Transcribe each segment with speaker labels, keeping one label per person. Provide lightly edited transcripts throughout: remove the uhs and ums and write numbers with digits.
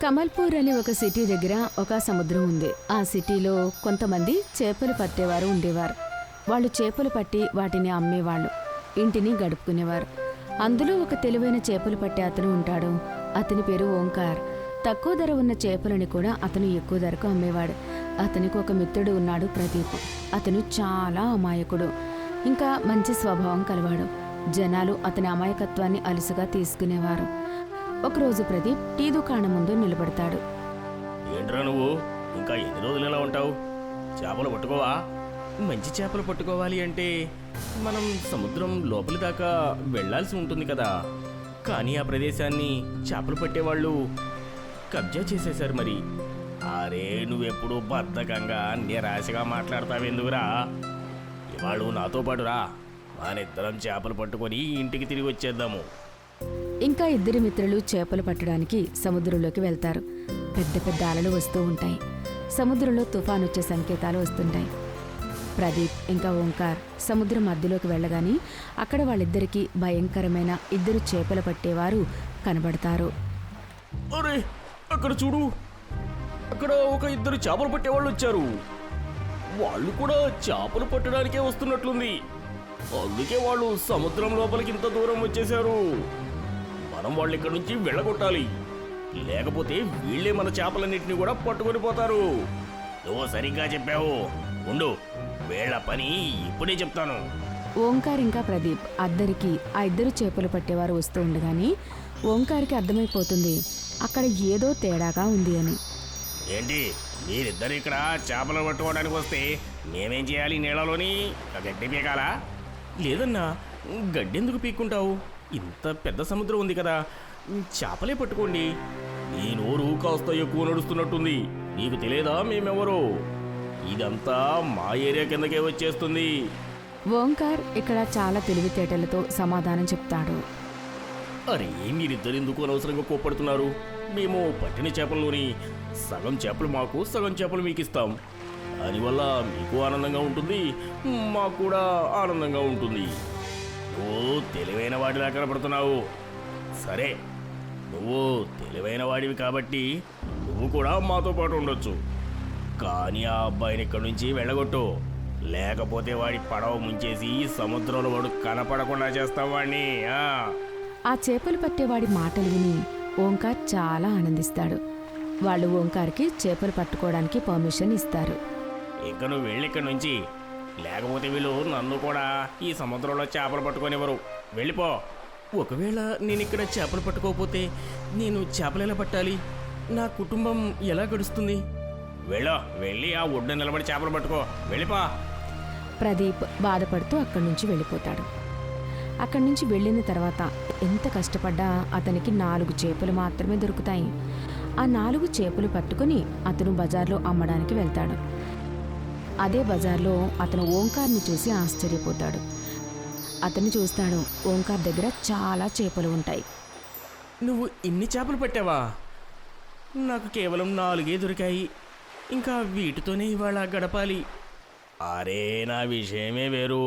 Speaker 1: కమల్పూర్ అనే ఒక సిటీ దగ్గర ఒక సముద్రం ఉంది. ఆ సిటీలో కొంతమంది చేపలు పట్టేవారు ఉండేవారు. వాళ్ళు చేపలు పట్టి వాటిని అమ్మేవాళ్ళు, ఇంటిని గడుపుకునేవారు. అందులో ఒక తెలివైన చేపలు పట్టే అతను ఉంటాడు. అతని పేరు ఓంకార్. తక్కువ ధర ఉన్న చేపలని కూడా అతను ఎక్కువ ధరకు అమ్మేవాడు. అతనికి ఒక మిత్రుడు ఉన్నాడు, ప్రదీప్. అతను చాలా అమాయకుడు, ఇంకా మంచి స్వభావం కలవాడు. జనాలు అతని అమాయకత్వాన్ని అలుసుగా తీసుకునేవారు. ఒకరోజు ప్రదీప్ టీ దుకాణం ముందు నిలబడతాడు.
Speaker 2: ఏంట్రా నువ్వు ఇంకా ఎన్ని రోజులు ఎలా ఉంటావు? చేపలు పట్టుకోవా? మంచి చేపలు పట్టుకోవాలి అంటే మనం సముద్రం లోపలి దాకా వెళ్లాల్సి ఉంటుంది కదా. కానీ ఆ ప్రదేశాన్ని చేపలు పట్టేవాళ్ళు కబ్జా చేసేశారు మరి. అరే నువ్వెప్పుడు బద్ధకంగా నిరాశగా మాట్లాడతావెందుకురా? ఇవాళ నాతో పాటు రా, మనిద్దరం చేపలు పట్టుకొని ఇంటికి తిరిగి వచ్చేద్దాము.
Speaker 1: ఇంకా ఇద్దరు మిత్రులు చేపలు పట్టడానికి సముద్రంలోకి వెళ్తారు. పెద్ద పెద్ద అలలు వస్తూ ఉంటాయి. సముద్రంలో తుఫాను వచ్చే సంకేతాలు వస్తుంటాయి. ప్రదీప్ ఇంకా ఓంకార్ సముద్రం మధ్యలోకి వెళ్ళగానే అక్కడ వాళ్ళిద్దరికీ భయంకరమైన ఇద్దరు చేపలు పట్టేవారు కనబడతారు.
Speaker 2: అరే అక్కడ చూడు, అక్కడ ఒక ఇద్దరు చేపలు పట్టేవాళ్ళు వచ్చారు. వాళ్ళు కూడా చేపలు పట్టడానికే వస్తున్నట్లుంది. అందుకే వాళ్ళు సముద్రం లోపలికి ఇంత దూరం వచ్చేశారు. మనం వాళ్ళు ఇక్కడి నుంచి వెళ్ళగొట్టాలి, లేకపోతే వీళ్ళే మన చేపలన్నింటినీ కూడా పట్టుకొని పోతారు. నువ్వు సరిగ్గా చెప్పావు. ఉండు, వీళ్ళ పని ఇప్పుడే చెప్తాను.
Speaker 1: ఓంకార్ ఇంకా ప్రదీప్ అద్దరికి ఆ ఇద్దరు చేపలు పట్టేవారు వస్తూ ఉండగానే ఓంకార్కి అర్థమైపోతుంది అక్కడ ఏదో తేడాగా ఉంది అని.
Speaker 2: ఏంటి మీరిద్దరు ఇక్కడ చేపలు పట్టుకోవడానికి వస్తే మేమేం చేయాలి? నీళ్ళలోని గడ్డి పీకాలా? లేదన్నా, గడ్డెందుకు పీక్కుంటావు? ఇంత పెద్ద సముద్రం ఉంది కదా, చేపలే పట్టుకోండి. ఈ నోరు కాస్త ఎక్కువ నడుస్తున్నట్టుంది. నీకు తెలియదా మేమెవరో? ఇదంతా మా ఏరియా కిందకే వచ్చేస్తుంది.
Speaker 1: ఓంకార్ ఇక్కడ చాలా తెలివితేటలతో సమాధానం చెప్తాడు.
Speaker 2: అరే మీరిద్దరు ఎందుకు అనవసరంగా కోప్పడుతున్నారు? మేము పట్టిన చేపల్లోని సగం చేపలు మాకు, సగం చేపలు మీకు ఇస్తాం. దానివల్ల మీకు ఆనందంగా ఉంటుంది, మాకు కూడా ఆనందంగా ఉంటుంది. నువ్వు తెలివైన వాడిలా కనపడుతున్నావు. సరే, నువ్వు తెలివైన వాడివి కాబట్టి నువ్వు కూడా మాతో పాటు ఉండొచ్చు. కానీ ఆ అబ్బాయిని ఇక్కడి నుంచి వెళ్ళగొట్టు, లేకపోతే వాడి పడవ ముంచేసి సముద్రంలో వాడు కనపడకుండా చేస్తాం వాడిని.
Speaker 1: ఆ చేపలు పట్టేవాడి మాటలు విని ఓంకార్ చాలా ఆనందిస్తాడు. వాళ్ళు ఓంకార్కి చేపలు పట్టుకోవడానికి పర్మిషన్ ఇస్తారు.
Speaker 2: ఇంకా నువ్వు వెళ్ళి ఇక్కడి నుంచి, లేకపోతే వీళ్ళు నన్ను కూడా ఈ సముద్రంలో చేపలు పట్టుకొనివ్వరు. వెళ్ళిపో. ఒకవేళ నేను ఇక్కడ చేపలు పట్టుకోకపోతే నేను చేపలు ఎలా పట్టాలి? నా కుటుంబం ఎలా గడుస్తుంది? వెళ్ళి ఆ ఒడ్డు నిలబడి చేపలు పట్టుకో. వెళ్ళిపో.
Speaker 1: ప్రదీప్ బాధపడుతూ అక్కడి నుంచి వెళ్ళిపోతాడు. అక్కడి నుంచి వెళ్ళిన తర్వాత ఎంత కష్టపడ్డా అతనికి 4 చేపలు మాత్రమే దొరుకుతాయి. ఆ 4 చేపలు పట్టుకుని అతను బజార్లో అమ్మడానికి వెళ్తాడు. అదే బజార్లో అతను ఓంకార్ని చూసి ఆశ్చర్యపోతాడు. అతను చూస్తాడు, ఓంకార్ దగ్గర చాలా చేపలు ఉంటాయి.
Speaker 2: నువ్వు ఇన్ని చేపలు పట్టావా? నాకు కేవలం 4 దొరికాయి. ఇంకా వీటితోనే ఇవాళ గడపాలి. అరే నా విషయమే వేరు.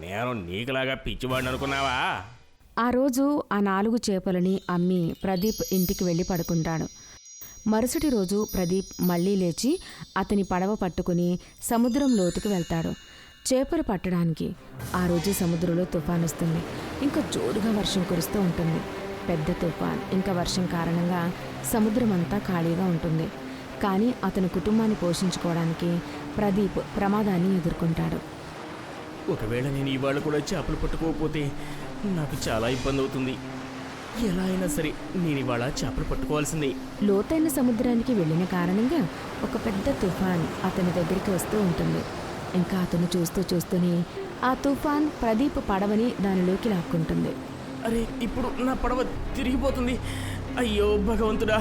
Speaker 2: నేను నీకులాగా పిచ్చివాడిని అనుకున్నావా?
Speaker 1: ఆ రోజు ఆ 4 చేపలని అమ్మి ప్రదీప్ ఇంటికి వెళ్ళి పడుకుంటాడు. మరుసటి రోజు ప్రదీప్ మళ్లీ లేచి అతని పడవ పట్టుకుని సముద్రం లోతుకు వెళ్తాడు చేపలు పట్టడానికి. ఆ రోజు సముద్రంలో తుఫాన్ వస్తుంది. ఇంకా జోరుగా వర్షం కురుస్తూ ఉంటుంది. పెద్ద తుఫాన్ ఇంకా వర్షం కారణంగా సముద్రం అంతా ఖాళీగా ఉంటుంది. కానీ అతని కుటుంబాన్ని పోషించుకోవడానికి ప్రదీప్ ప్రమాదాన్ని ఎదుర్కొంటాడు.
Speaker 2: ఒకవేళ నేను ఇవాళ కూడా చేపలు పట్టుకోకపోతే నాకు చాలా ఇబ్బంది అవుతుంది. ఎలా అయినా సరే నేను ఇవాళ చేపలు పట్టుకోవాల్సిందే.
Speaker 1: లోతైన సముద్రానికి వెళ్ళిన కారణంగా ఒక పెద్ద తుఫాన్ అతని దగ్గరికి వస్తూ ఉంటుంది. ఇంకా అతను చూస్తూనే ఆ తుఫాన్ ప్రదీప్ పడవని దానిలోకి లాక్కుంటుంది.
Speaker 2: అరే ఇప్పుడు నా పడవ తిరిగిపోతుంది. అయ్యో భగవంతుడా,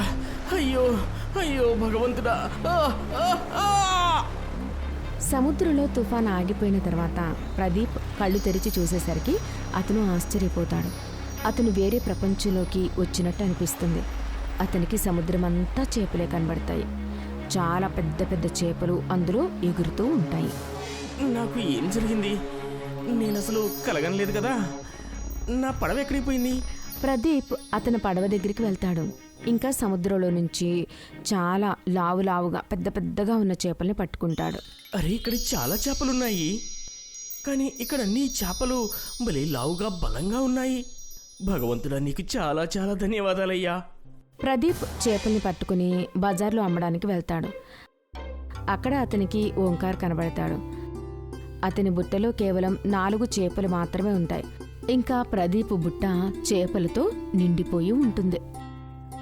Speaker 2: అయ్యో అయ్యో భగవంతుడా.
Speaker 1: సముద్రంలో తుఫాన్ ఆగిపోయిన తర్వాత ప్రదీప్ కళ్ళు తెరిచి చూసేసరికి అతను ఆశ్చర్యపోతాడు. అతను వేరే ప్రపంచంలోకి వచ్చినట్టు అనిపిస్తుంది. అతనికి సముద్రం అంతా చేపలే కనబడతాయి. చాలా పెద్ద పెద్ద చేపలు అందులో ఎగురుతూ ఉంటాయి.
Speaker 2: నాకు ఏం జరిగింది? నేను అసలు కలగనలేదు కదా. నా పడవ ఎక్కడికి పోయింది?
Speaker 1: ప్రదీప్ అతని పడవ దగ్గరికి వెళ్తాడు. ఇంకా సముద్రంలో నుంచి చాలా లావుగా పెద్ద పెద్దగా ఉన్న చేపల్ని పట్టుకుంటాడు.
Speaker 2: అరే ఇక్కడ చాలా చేపలున్నాయి, కానీ ఇక్కడ అన్ని చేపలు భలే లావుగా బలంగా ఉన్నాయి. భగవంతుడా నీకు చాలా చాలా ధన్యవాదాలయ్యా.
Speaker 1: ప్రదీప్ చేపల్ని పట్టుకుని బజార్లో అమ్మడానికి వెళ్తాడు. అక్కడ అతనికి ఓంకార్ కనబడతాడు. అతని బుట్టలో కేవలం 4 చేపలు మాత్రమే ఉంటాయి. ఇంకా ప్రదీప్ బుట్ట చేపలతో నిండిపోయి ఉంటుంది.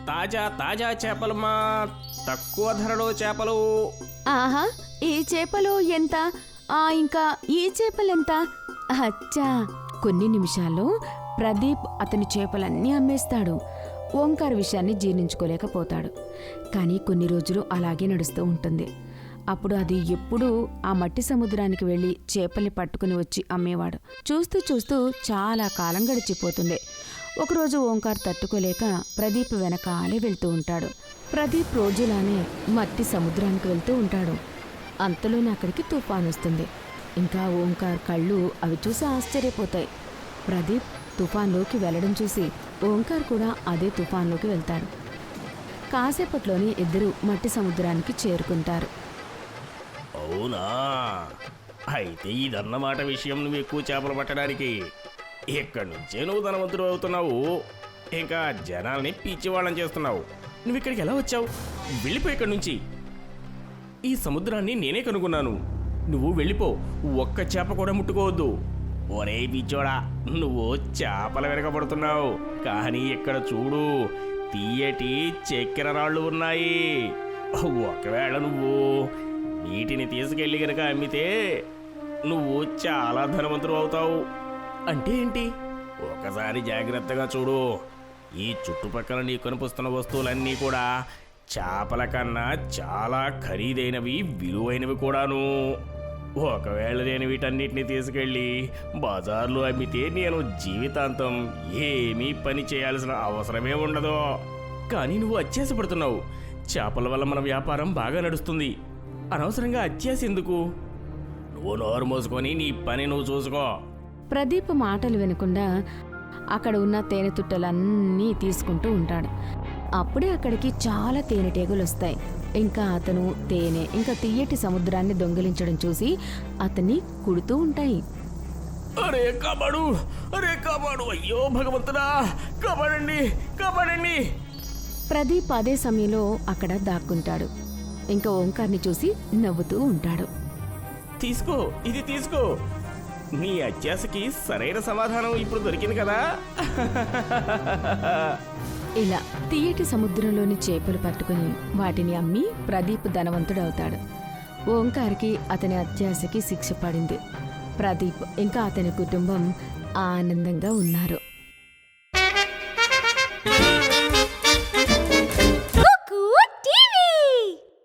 Speaker 2: తాజా తాజా చేపలమ్మా, తక్కువ ధరలో చేపలు.
Speaker 1: ఆహా, ఈ చేపలు ఎంత? ఇంకా ఈ చేపలెంత? అచ్చా! కొన్ని నిమిషాల్లో ప్రదీప్ అతని చేపలన్నీ అమ్మేస్తాడు. ఓంకార్ విషయాన్ని జీర్ణించుకోలేకపోతాడు. కానీ కొన్ని రోజులు అలాగే నడుస్తూ ఉంటుంది. అప్పుడు అది ఎప్పుడూ ఆ మట్టి సముద్రానికి వెళ్ళి చేపల్ని పట్టుకుని వచ్చి అమ్మేవాడు. చూస్తూ చూస్తూ చాలా కాలం గడిచిపోతుంది. ఒకరోజు ఓంకార్ తట్టుకోలేక ప్రదీప్ వెనకాలే వెళ్తూ ఉంటాడు. ప్రదీప్ రోజులానే మట్టి సముద్రానికి వెళ్తూ ఉంటాడు. అంతలోనే అక్కడికి తుఫాన్ వస్తుంది. ఇంకా ఓంకార్ కళ్ళు అవి చూసి ఆశ్చర్యపోతాయి. ప్రదీప్ తుఫాన్లోకి వెళ్ళడం చూసి ఓంకార్ కూడా అదే తుఫాన్లోకి వెళ్తాడు. కాసేపట్లోనే ఇద్దరు మట్టి సముద్రానికి చేరుకుంటారు.
Speaker 2: అవునా, అయితే ఇదన్నమాట విషయం. నువ్వు ఎక్కువ చేపలు పట్టడానికి ఇక్కడి నుంచే నువ్వు ధనవంతుడు అవుతున్నావు. ఇంకా జనాల్ని పిచ్చివాళ్ళని చేస్తున్నావు. నువ్వు ఇక్కడికి ఎలా వచ్చావు? వెళ్ళిపో ఇక్కడి నుంచి. ఈ సముద్రాన్ని నేనే కనుగొన్నాను. నువ్వు వెళ్ళిపో, ఒక్క చేప కూడా ముట్టుకోవద్దు. ఒరే పిచ్చోడా, నువ్వు చేపల వెనకబడుతున్నావు. కానీ ఇక్కడ చూడు, తీయటి చక్కెర రాళ్ళు ఉన్నాయి. ఒకవేళ నువ్వు వీటిని తీసుకెళ్ళి గనక అమ్మితే నువ్వు చాలా ధనవంతుడు అవుతావు. అంటే ఏంటి? ఒకసారి జాగ్రత్తగా చూడు. ఈ చుట్టుపక్కల నీ కనిపిస్తున్న వస్తువులన్నీ కూడా చేపల కన్నా చాలా ఖరీదైనవి, విలువైనవి కూడాను. ఒకవేళ నేను వీటన్నిటిని తీసుకెళ్ళి బజార్లో అమ్మితే నేను జీవితాంతం ఏమీ పని చేయాల్సిన అవసరమే ఉండదు. కానీ నువ్వు అత్యాసపడుతున్నావు. చేపల వల్ల మన వ్యాపారం బాగా నడుస్తుంది. అనవసరంగా అత్యాస ఎందుకు? నువ్వు నోరు మోసుకొని నీ పని నువ్వు చూసుకో.
Speaker 1: ప్రదీప్ మాటలు వినకుండా అక్కడ ఉన్న తేనె తుట్టలన్నీ తీసుకుంటూ ఉంటాడు. అప్పుడే అక్కడికి చాలా తేనెటీగలు వస్తాయి. ఇంకా అతను తేనె ఇంకా తీయటి సముద్రాన్ని దొంగిలించడం చూసి అతన్ని కుడుతూ ఉంటాయి.
Speaker 2: అరే కాపాడు, అరే కాపాడు, అయ్యో భగవంతుడా, కాపాడండి, కాపాడండి.
Speaker 1: ప్రదీప్ అదే సమయంలో అక్కడ దాక్కుంటాడు. ఇంకా ఓంకార్ని చూసి నవ్వుతూ ఉంటాడు.
Speaker 2: తీసుకో, ఇది తీసుకో. నీ అత్యాశకి సరైన సమాధానం ఇప్పుడు దొరికింది కదా.
Speaker 1: ఇలా తీయటి సముద్రంలోని చేపలు పట్టుకుని వాటిని అమ్మి ప్రదీప్ ధనవంతుడవుతాడు. ఓంకార్కి అతని అత్యాశకి శిక్ష పడింది. ప్రదీప్ ఇంకా అతని కుటుంబం ఆనందంగా ఉన్నారు.